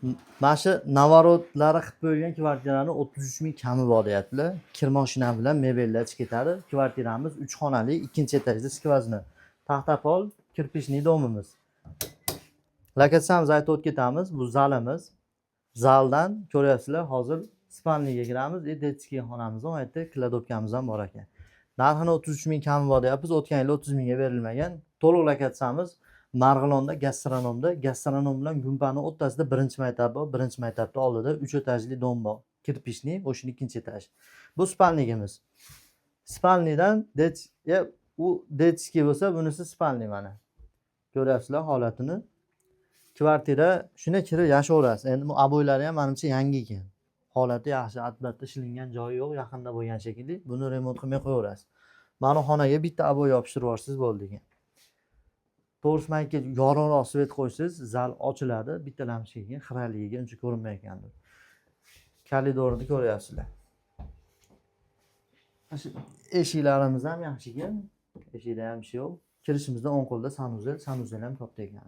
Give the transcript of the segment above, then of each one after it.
Mana shu navorodlari qilib qo'yilgan kvartirani 33 ming kami bor deyaptilar. Kir mashina bilan mebellar chiqib ketadi. Kvartiramiz 3 xonali, ikkinchi etajda skvozna. Taxtapol, kirpishli domimiz. Lokatsiyamizni aytib o'tib ketamiz. Bu zalimiz. Zaldan ko'ryapsizlar, hozir spalniga kiramiz. Detskiy xonamiz ham, aytdi, kladopkamiz ham bor ekan. Narxini 33 ming kami bor deyapmiz. O'tgan yil 30 mingga berilmagan. To'liq lokatsiyamiz Marg'ilonda gastronom bilan gumpani o'rtasida birinchi maktab bor. Birinchi maktabning oldida 3 etajli dom bor. Kirpishli, o'sha ikkinchi etaj. Bu spalnigimiz. Spalnidan u detskiy bo'lsa, bunisi spalni mana. Ko'ryapsizlar holatini. Kvartira shuna kirib yashayverasiz. Endi bu aboylari ham menimcha yangi ekan. Holati yaxshi, albatta ishlangan joyi yo'q, yaqinda bo'lgan shekilli. Buni remont qilmay qo'yaverasiz. Mana xonaga bitta aboy yopishtirib yuborsangiz bo'ldi ekan. To'g'risi yorug'roq svet qo'ysangiz, zal ochiladi, bitta lampochka xiraligiga uncha ko'rinmayotgandir. Koridorni ko'ryapsizlar. Eshiklarimiz ham yaxshi ekan. Eshikda ham ish yo'q. Kirishimizda o'ng qo'lda sanuzel ham katta ekan.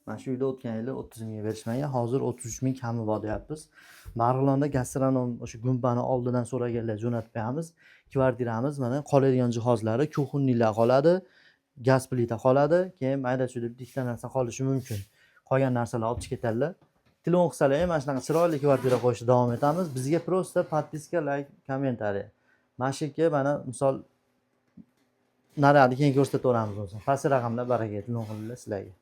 Mana shu uyda o'tgan yili 30 mingga berishmagan, hozir 33 ming kami bor deyapmiz. Marg'ilonda gastronom o'sha gumpani oldidan so'raganlar jo'natib qo'yamiz. Kvartiramiz mana qoladigan jihozlari, kuxunnilar qoladi, gaz plita qoladi, keyin mayda-chuyda bitta narsa qolishi mumkin. Qolgan narsalar olib chiqib ketadilar. Telefon qilsalar ham mana shunaqa chiroyli kvartira qo'yishda davom etamiz. Bizga prosta podpiska, like, kommentariy. Mana shu yerga mana misol naradi keyin ko'rsatib o'ramiz o'zi. Past raqamlar baraka, telefon qilinglar sizlarga.